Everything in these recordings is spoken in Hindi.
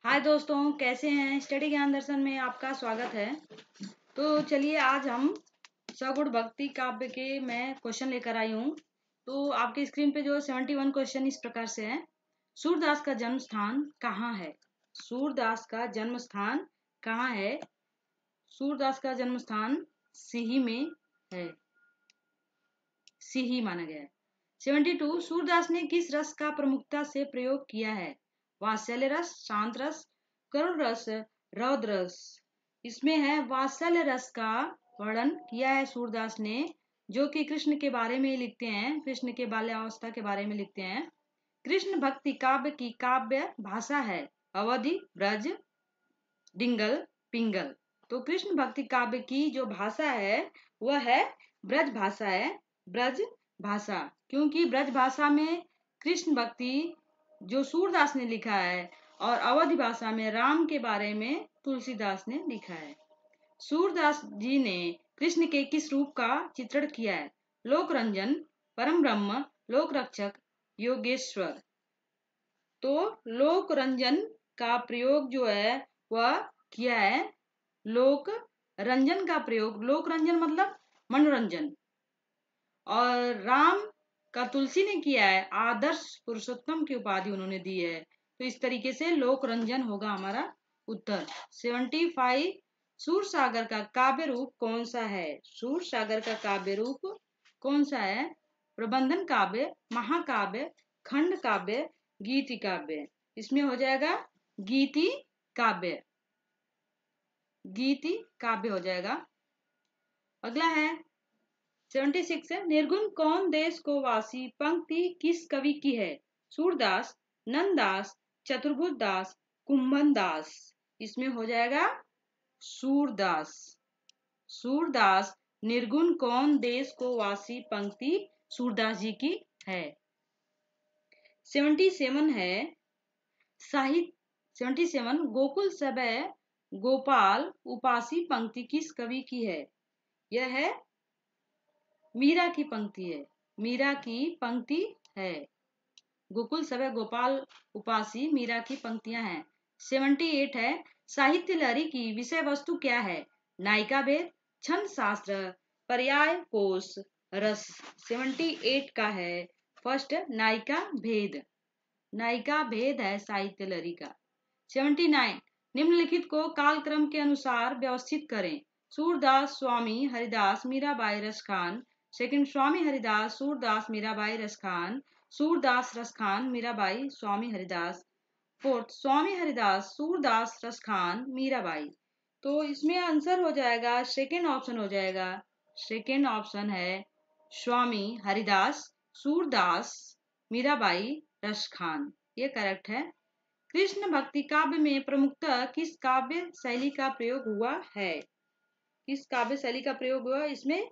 हाय दोस्तों, कैसे हैं। स्टडी ज्ञान दर्शन में आपका स्वागत है। तो चलिए आज हम सगुण भक्ति काव्य के मैं क्वेश्चन लेकर आई हूँ। तो आपके स्क्रीन पे जो 71 क्वेश्चन इस प्रकार से है। सूरदास का जन्म स्थान कहाँ है? सूरदास का जन्म स्थान कहाँ है? सूरदास का जन्म स्थान सिही में है। सिही माना गया है। 72 सूरदास ने किस रस का प्रमुखता से प्रयोग किया है? वात्सल्य रस, शांत रस, करुण रस, रौद्र रस। इसमें है वात्सल्य रस का वर्णन किया है सूरदास ने, जो कि कृष्ण के बारे में लिखते हैं। कृष्ण के बाल्यावस्था के बारे में लिखते हैं। कृष्ण भक्ति काव्य की काव्य भाषा है अवधि, ब्रज, डिंगल, पिंगल। तो कृष्ण भक्ति काव्य की जो भाषा है वह है ब्रज भाषा है। ब्रज भाषा, क्योंकि ब्रज भाषा में कृष्ण भक्ति जो सूरदास ने लिखा है और अवधि भाषा में राम के बारे में तुलसीदास ने लिखा है। सूरदास जी ने कृष्ण के किस रूप का चित्रण किया है? लोक रंजन, परम ब्रह्म, लोक रक्षक, योगेश्वर। तो लोक रंजन का प्रयोग जो है वह किया है। लोक रंजन का प्रयोग, लोक रंजन मतलब मनोरंजन। और राम का तुलसी ने किया है आदर्श पुरुषोत्तम की उपाधि उन्होंने दी है। तो इस तरीके से लोक रंजन होगा हमारा उत्तर। 75 सूर सागर का काव्य रूप कौन सा है? सूर सागर का काव्य रूप कौन सा है? प्रबंधन काव्य, महाकाव्य, खंड काव्य, गीति काव्य। इसमें हो जाएगा गीति काव्य। गीति काव्य हो जाएगा। अगला है 76 है। निर्गुण कौन देश को वासी पंक्ति किस कवि की है? सूरदास, नंददास, चतुर्भुज दास, कुंभन दास। इसमें हो जाएगा सूरदास। सूरदास निर्गुण कौन देश को वासी पंक्ति सूरदास जी की है। 77 है साहित्य। 77 गोकुल सबे गोपाल उपासी पंक्ति किस कवि की है? यह है मीरा की पंक्ति है। मीरा की पंक्ति है। गोकुल सबे गोपाल उपासी मीरा की पंक्तियां हैं। 78 है साहित्य लहरी की विषय वस्तु क्या है? नायिका भेद, छंद शास्त्र, पर्याय कोश, रस। 78 का है फर्स्ट नायिका भेद। नायिका भेद है साहित्य लहरी का। 79 निम्नलिखित को कालक्रम के अनुसार व्यवस्थित करें। सूरदास, स्वामी हरिदास, मीराबाई, रसखान। सेकंड स्वामी हरिदास, सूरदास, मीराबाई, रसखान। सूरदास, रसखान, मीराबाई, स्वामी हरिदास। फोर्थ स्वामी हरिदास, सूरदास, रसखान, मीराबाई। तो इसमें आंसर हो जाएगा सेकंड ऑप्शन हो जाएगा। सेकंड ऑप्शन है स्वामी हरिदास, सूरदास, मीराबाई, रसखान। ये करेक्ट है। कृष्ण भक्ति काव्य में प्रमुखतः किस काव्य शैली का प्रयोग हुआ है? किस काव्य शैली का प्रयोग हुआ? इसमें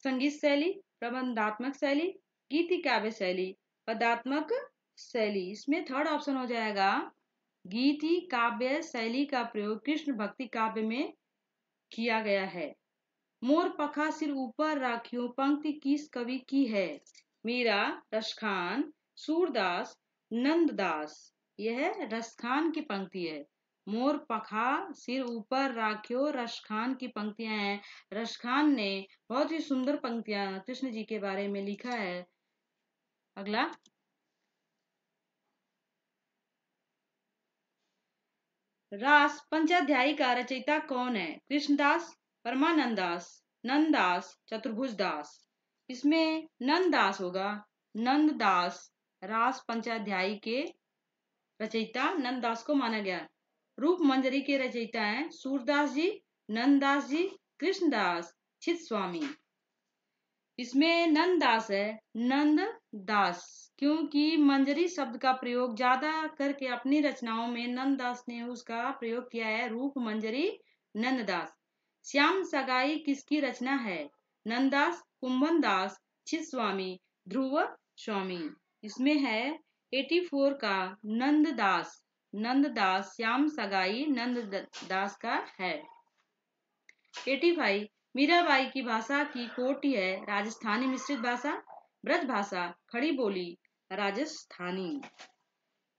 संगीत शैली, प्रबंधात्मक शैली, गीति काव्य शैली, पदात्मक शैली। इसमें थर्ड ऑप्शन हो जाएगा गीति काव्य शैली का प्रयोग कृष्ण भक्ति काव्य में किया गया है। मोर पखा सिर ऊपर राखियो पंक्ति किस कवि की है? मीरा, रसखान, सूरदास, नंददास। यह रसखान की पंक्ति है। मोर पखा सिर ऊपर राखियो रसखान की पंक्तियां हैं। रसखान ने बहुत ही सुंदर पंक्तियां कृष्ण जी के बारे में लिखा है। अगला रास पंचाध्यायी का रचयिता कौन है? कृष्णदास, परमानंदास, नंददास, चतुर्भुज दास। इसमें नंददास होगा। नंददास रास पंचाध्यायी के रचयिता नंददास को माना गया। रूप मंजरी के रचयिता हैं सूरदास जी, नंददास जी, कृष्णदास, चित स्वामी। इसमें नंददास है। नंददास, क्योंकि मंजरी शब्द का प्रयोग ज्यादा करके अपनी रचनाओं में नंददास ने उसका प्रयोग किया है। रूप मंजरी, नंददास। श्याम सगाई किसकी रचना है? नंददास, कुंभन दास, चित स्वामी, ध्रुव स्वामी। इसमें है 84 का नंददास। नंददास श्याम सगाई नंददास का है। 85 मीराबाई की भाषा की कोटि है राजस्थानी मिश्रित भाषा, ब्रज भाषा, खड़ी बोली, राजस्थानी।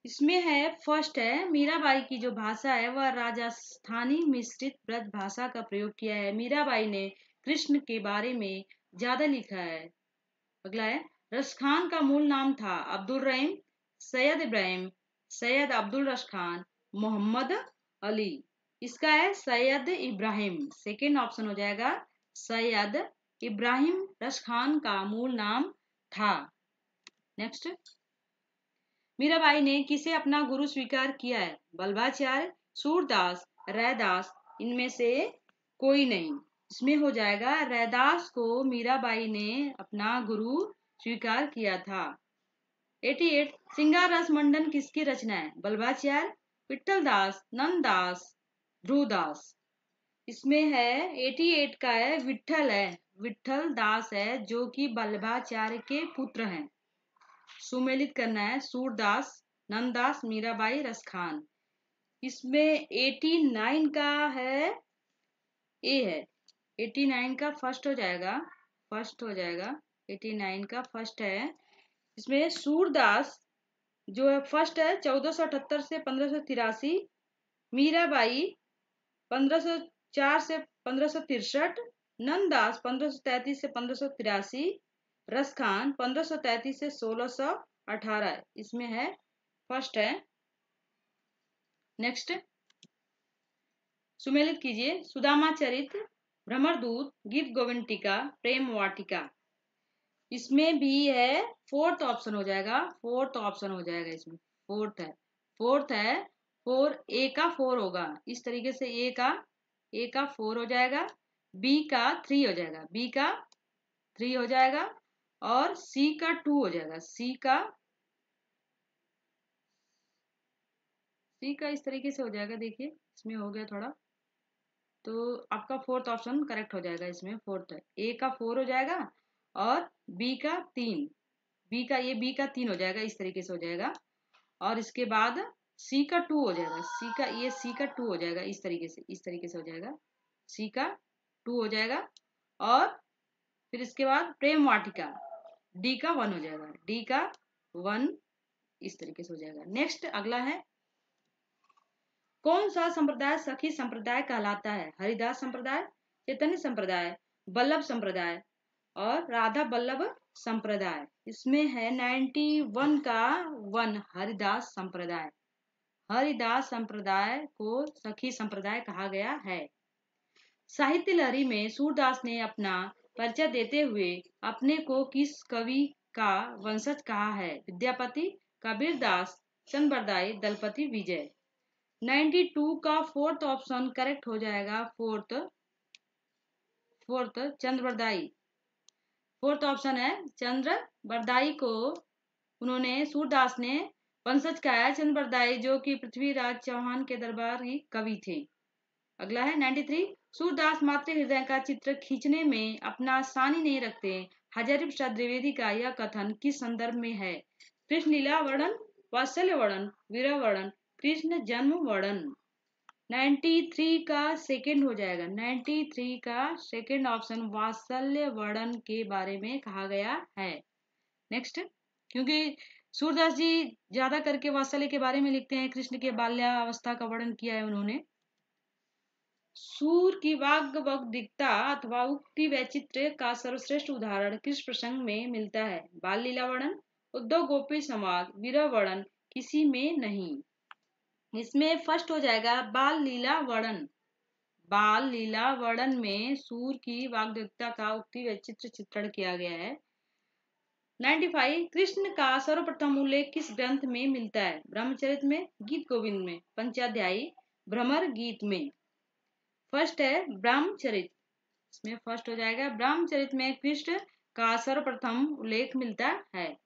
इसमें है फर्स्ट है मीराबाई की जो भाषा है वह राजस्थानी मिश्रित ब्रज भाषा का प्रयोग किया है। मीराबाई ने कृष्ण के बारे में ज्यादा लिखा है। अगला है रश खान का मूल नाम था अब्दुल रहीम, सैयद इब्राहिम, सैयद अब्दुल रश खान, मोहम्मद अली। इसका है सैयद इब्राहिम, सेकेंड ऑप्शन हो जाएगा। सैयद इब्राहिम रश खान का मूल नाम था। नेक्स्ट, मीराबाई ने किसे अपना गुरु स्वीकार किया है? बल्लभाचार्य, सूरदास, रैदास, इनमें से कोई नहीं। इसमें हो जाएगा रैदास को मीराबाई ने अपना गुरु स्वीकार किया था। 88 सिंगार रस मंडन किसकी रचना है? बल्लभाचार्य, विठल दास, नंददास, ध्रुवदास। इसमें है 88 का है विठल दास है जो कि बल्लभाचार्य के पुत्र हैं। सुमेलित करना है सूरदास, नंददास, मीराबाई, रसखान। इसमें 89 का है ए है, 89 का फर्स्ट हो जाएगा, 89 का फर्स्ट है। इसमें सूरदास जो है फर्स्ट है 1478 से 1583, मीराबाई 1504 से 1563, नंददास 1533 से 1583, रसखान 1533 से 1618। इसमें है फर्स्ट है। नेक्स्ट, सुमेलित कीजिए सुदामा चरित, भ्रमरदूत, गीत गोविंद टीका, प्रेम वाटिका। इसमें भी है फोर्थ ऑप्शन हो जाएगा, इसमें फोर्थ है 4, ए का 4 होगा। इस तरीके से ए का 4 हो जाएगा, बी का 3 हो जाएगा, और सी का 2 हो जाएगा। सी का इस तरीके से हो जाएगा। देखिए इसमें हो गया थोड़ा, तो आपका फोर्थ ऑप्शन करेक्ट हो जाएगा। इसमें फोर्थ है, ए का 4 हो जाएगा और बी का 3, बी का 3 हो जाएगा। इस तरीके से हो जाएगा। और इसके बाद सी का 2 हो जाएगा, सी का 2 हो जाएगा। इस तरीके से हो जाएगा, सी का 2 हो जाएगा। और फिर इसके बाद प्रेम वाटिका, डी का 1 हो जाएगा, डी का 1 इस तरीके से हो जाएगा। नेक्स्ट, अगला है कौन सा संप्रदाय सखी संप्रदाय कहलाता है? हरिदास संप्रदाय, चैतन्य संप्रदाय, वल्लभ संप्रदाय और राधा वल्लभ संप्रदाय। इसमें है 91 का 1 हरिदास संप्रदाय। हरिदास संप्रदाय को सखी संप्रदाय कहा गया है। साहित्य लहरी में सूरदास ने अपना परिचय देते हुए अपने को किस कवि का वंशज कहा है? विद्यापति, कबीरदास, चंद्रबरदाई, दलपति विजय। 92 का फोर्थ ऑप्शन करेक्ट हो जाएगा। फोर्थ चंद्रबरदाई, फोर्थ ऑप्शन है। चंद्रबरदाई को उन्होंने सूरदास ने वंशज कहा है, चंद्रबरदाई जो कि पृथ्वीराज चौहान के दरबारी कवि थे। अगला है 93 सूरदास मातृ हृदय का चित्र खींचने में अपना सानी नहीं रखते। हजारी प्रसाद द्विवेदी का यह कथन किस संदर्भ में है? कृष्ण लीला वर्णन, वात्सल्य वर्णन, विरह वर्णन, कृष्ण जन्म वर्णन। 93 का सेकंड हो जाएगा, 93 का सेकंड ऑप्शन वात्सल्य वर्णन के बारे में कहा गया है। नेक्स्ट, क्योंकि सूरदास जी ज्यादा करके वात्सल्य के बारे में लिखते हैं, कृष्ण के बाल्यावस्था का वर्णन किया है उन्होंने। सूर की वाग्वक्तिकता अथवा उक्ति वैचित्र्य का सर्वश्रेष्ठ उदाहरण किस प्रसंग में मिलता है? बाल लीला वर्णन, उद्धव गोपी संवाद, विरह वर्णन, किसी में नहीं। इसमें फर्स्ट हो जाएगा बाल लीला वर्णन। बाल लीला वर्णन में सूर की वाग्वक्तिकता का उक्ति वैचित्र्य चित्रण किया गया है। 95 कृष्ण का सर्वप्रथम उल्लेख किस ग्रंथ में मिलता है? ब्रह्मचरित में, गीत गोविंद में, पंचाध्यायी, भ्रमर गीत में। फर्स्ट है ब्रह्मचरित, इसमें फर्स्ट हो जाएगा। ब्रह्मचरित में कृष्ण का सर्वप्रथम उल्लेख मिलता है।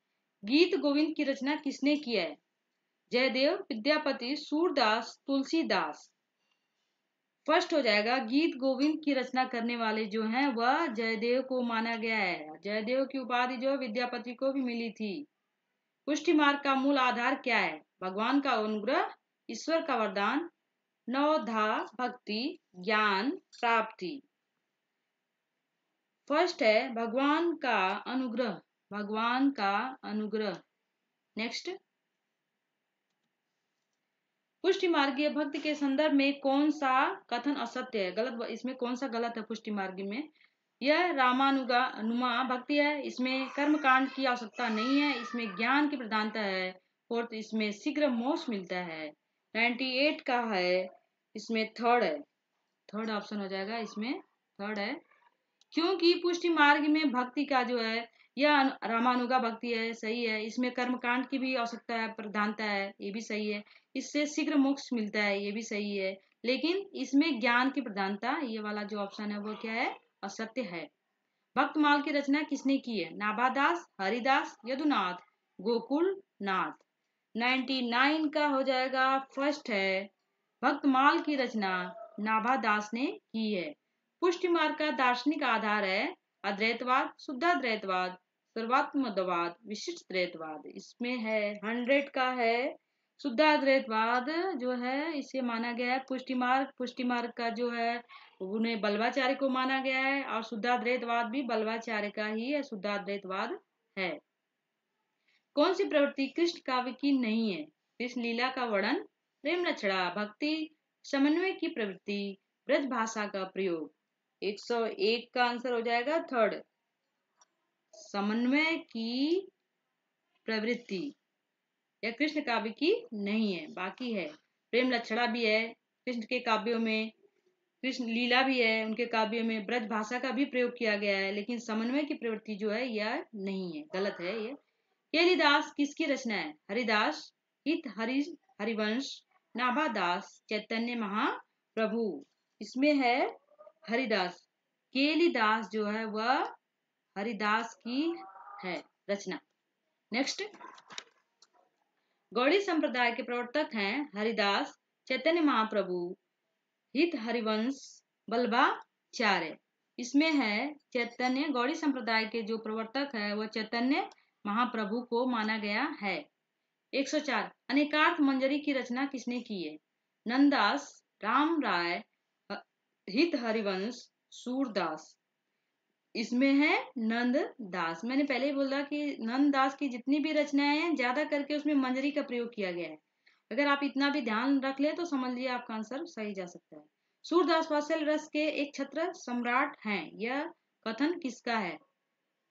गीत गोविंद की रचना किसने की है? जयदेव, विद्यापति, सूरदास, तुलसीदास। फर्स्ट हो जाएगा गीत गोविंद की रचना करने वाले जो हैं वह जयदेव को माना गया है। जयदेव की उपाधि जो विद्यापति को भी मिली थी। पुष्टि मार्ग का मूल आधार क्या है? भगवान का अनुग्रह, ईश्वर का वरदान, नवधा भक्ति, ज्ञान प्राप्ति। फर्स्ट है भगवान का अनुग्रह, नेक्स्ट, पुष्टि मार्गीय भक्ति के संदर्भ में कौन सा कथन असत्य है? गलत, इसमें कौन सा गलत है? पुष्टि मार्ग में यह रामानुगा भक्ति है, इसमें कर्म कांड की आवश्यकता नहीं है, इसमें ज्ञान की प्रधानता है। फोर्थ, इसमें शीघ्र मोक्ष मिलता है। 98 का है, इसमें थर्ड है, थर्ड ऑप्शन हो जाएगा, इसमें थर्ड है। क्योंकि पुष्टि मार्ग में भक्ति का जो है यह रामानुगा भक्ति है, सही है। इसमें कर्मकांड की भी आवश्यकता है, प्रधानता है, ये भी सही है। इससे शीघ्र मोक्ष मिलता है, ये भी सही है। लेकिन इसमें ज्ञान की प्रधानता, ये वाला जो ऑप्शन है वो क्या है? असत्य है। भक्तमाल की रचना किसने की है? नाभादास, हरिदास, यदुनाथ, गोकुल नाथ। 99 का हो जाएगा, फर्स्ट है। भक्तमाल की रचना नाभादास ने की है। पुष्टि मार्ग का दार्शनिक आधार है अद्वैतवाद, शुद्धाद्वैतवाद, सर्वात्मवाद, विशिष्ट द्वैतवाद। इसमें है 100 का है, शुद्धाद्वैतवाद जो है इसे माना गया है पुष्टि मार्ग का जो है उन्हें बल्लभाचार्य को माना गया है, और शुद्धाद्वैतवाद भी बल्लभाचार्य का ही है, शुद्धाद्वैतवाद है। कौन सी प्रवृत्ति कृष्ण काव्य की नहीं है? कृष्ण लीला का वर्णन, प्रेम लक्षणा, भक्ति, समन्वय की प्रवृत्ति, ब्रज भाषा का प्रयोग। 101 का आंसर हो जाएगा थर्ड, समन्वय की प्रवृत्ति। यह कृष्ण काव्य की नहीं है, बाकी है। प्रेम लक्षणा भी है कृष्ण के काव्यों में, कृष्ण लीला भी है उनके काव्यों में, ब्रज भाषा का भी प्रयोग किया गया है, लेकिन समन्वय की प्रवृत्ति जो है यह नहीं है, गलत है ये। केलीदास किसकी रचना है? हरिदास, हित हरिवंश, नाभादास, चैतन्य महाप्रभु। इसमें है हरिदास। केलीदास जो है वह हरिदास की है रचना। नेक्स्ट, गौड़ी संप्रदाय के प्रवर्तक हैं हरिदास, चैतन्य महाप्रभु, हित हरिवंश, बल्लभाचार्य। इसमें है चैतन्य, गौड़ी संप्रदाय के जो प्रवर्तक है वह चैतन्य महाप्रभु को माना गया है। 104, अनेकार्थ मंजरी की रचना किसने की है? नंददास, राम राय, हित हरिवंश, सूरदास। इसमें है नंददास। मैंने पहले ही बोला कि नंददास की जितनी भी रचनाएं हैं ज्यादा करके उसमें मंजरी का प्रयोग किया गया है। अगर आप इतना भी ध्यान रख ले तो समझ लिया आपका आंसर सही जा सकता है। सूरदास वात्सल्य रस के एक छत्र सम्राट हैं, यह कथन किसका है?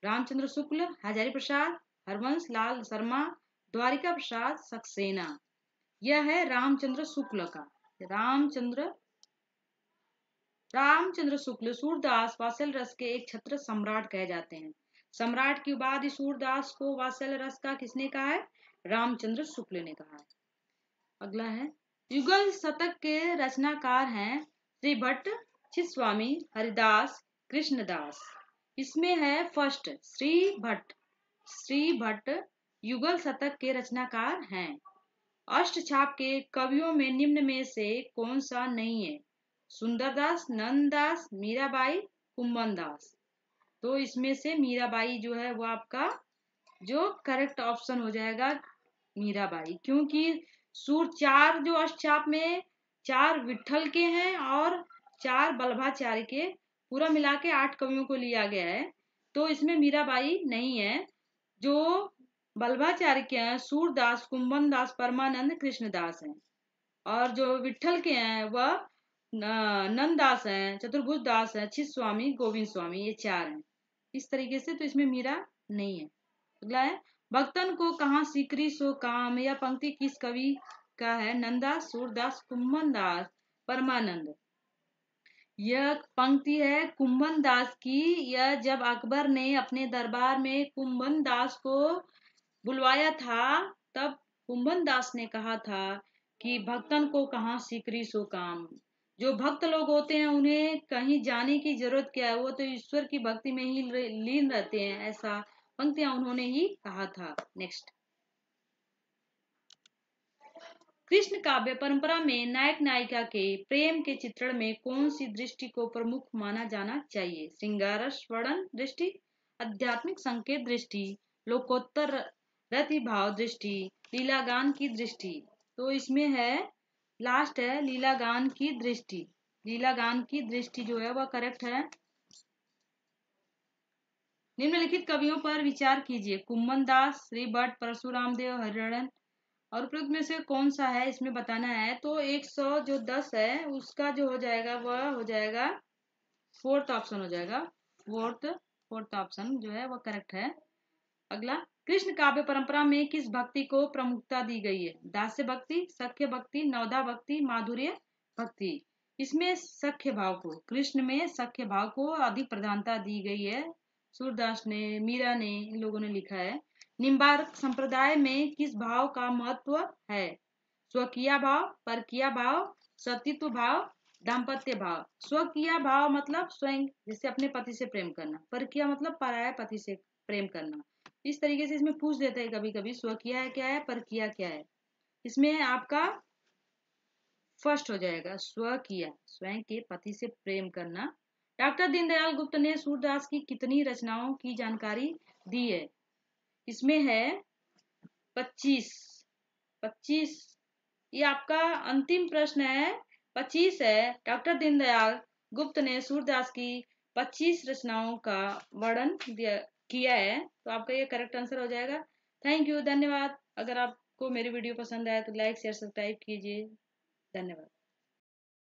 रामचंद्र शुक्ल, हजारी प्रसाद, हरवंश लाल शर्मा, द्वारिका प्रसाद सक्सेना। यह है रामचंद्र शुक्ल का। रामचंद्र शुक्ल सूरदास वात्सल्य रस के एक छत्र सम्राट कहे जाते हैं। सम्राट की उपाधि सूरदास को वात्सल्य रस का किसने कहा है? रामचंद्र शुक्ल ने कहा है। अगला है, युगल शतक के रचनाकार हैं श्री भट्ट, चित्स्वामी, हरिदास, कृष्णदास। इसमें है फर्स्ट, श्री भट्ट युगल शतक के रचनाकार हैं। अष्टछाप के कवियों में निम्न में से कौन सा नहीं है? सुंदरदास, नंददास, मीराबाई, कुंभनदास। तो इसमें से मीराबाई जो है वो आपका जो करेक्ट ऑप्शन हो जाएगा, मीराबाई। क्योंकि सूर चार जो अष्टचाप में 4 विठल के हैं और 4 बल्लभाचार्य के, पूरा मिला के 8 कवियों को लिया गया है, तो इसमें मीराबाई नहीं है। जो बल्लभाचार्य के हैं सूरदास, कुंभनदास, परमानंद, कृष्णदास हैं, और जो विठल के हैं वह नंददास हैं, चतुर्भुज दास है, चित स्वामी, गोविंद स्वामी, ये 4 हैं। इस तरीके से तो इसमें मीरा नहीं है। अगला है, भक्तन को कहाँ सीकरी सो काम, यह पंक्ति किस कवि का है? नंददास, सूरदास, कुंभनदास, परमानंद। यह पंक्ति है कुंभनदास की। यह जब अकबर ने अपने दरबार में कुंभनदास को बुलवाया था तब कुंभनदास ने कहा था कि भक्तन को कहाँ सीकरी सो काम। जो भक्त लोग होते हैं उन्हें कहीं जाने की जरूरत क्या है, वो तो ईश्वर की भक्ति में ही लीन रहते हैं, ऐसा पंक्तियां उन्होंने ही कहा था। नेक्स्ट, कृष्ण काव्य परंपरा में नायक नायिका के प्रेम के चित्रण में कौन सी दृष्टि को प्रमुख माना जाना चाहिए? श्रृंगारस वर्णन दृष्टि, आध्यात्मिक संकेत दृष्टि, लोकोत्तर रति भाव दृष्टि, लीलागान की दृष्टि। तो इसमें है लास्ट है लीलागान की दृष्टि। लीलागान की दृष्टि जो है वह करेक्ट है। निम्नलिखित कवियों पर विचार कीजिए। कुंभनदास, श्री भट्ट, परशुराम देव, हरिहरन, और उपरोक्त में से कौन सा है इसमें बताना है। तो 100 जो 10 है उसका जो हो जाएगा वह हो जाएगा फोर्थ ऑप्शन हो जाएगा। फोर्थ ऑप्शन जो है वह करेक्ट है। अगला, कृष्ण काव्य परंपरा में किस भक्ति को प्रमुखता दी गई है? दास्य भक्ति, सख्य भक्ति, नवधा भक्ति, माधुर्य भक्ति। इसमें सख्य भाव को, कृष्ण में सख्य भाव को अधिक प्रधानता दी गई है। सूरदास ने, मीरा ने, इन लोगों ने लिखा है। निम्बार्क संप्रदाय में किस भाव का महत्व है? स्वकीय भाव, परकीय भाव, सतीत्व भाव, दाम्पत्य भाव। स्वकीय भाव मतलब स्वयं, जैसे अपने पति से प्रेम करना। परकीय मतलब पराया पति से प्रेम करना। इस तरीके से इसमें पूछ देते हैं कभी कभी, स्वकीय क्या है, परकीय क्या है। इसमें आपका फर्स्ट हो जाएगा स्वकीय, स्वयं के पति से प्रेम करना। डॉक्टर दीनदयाल गुप्त ने सूरदास की कितनी रचनाओं की जानकारी दी है? इसमें है 25। 25 ये आपका अंतिम प्रश्न है। 25 है। डॉक्टर दीनदयाल गुप्त ने सूरदास की 25 रचनाओं का वर्णन किया है। तो आपका ये करेक्ट आंसर हो जाएगा। थैंक यू, धन्यवाद। अगर आपको मेरी वीडियो पसंद आए तो लाइक शेयर सब्सक्राइब कीजिए। धन्यवाद।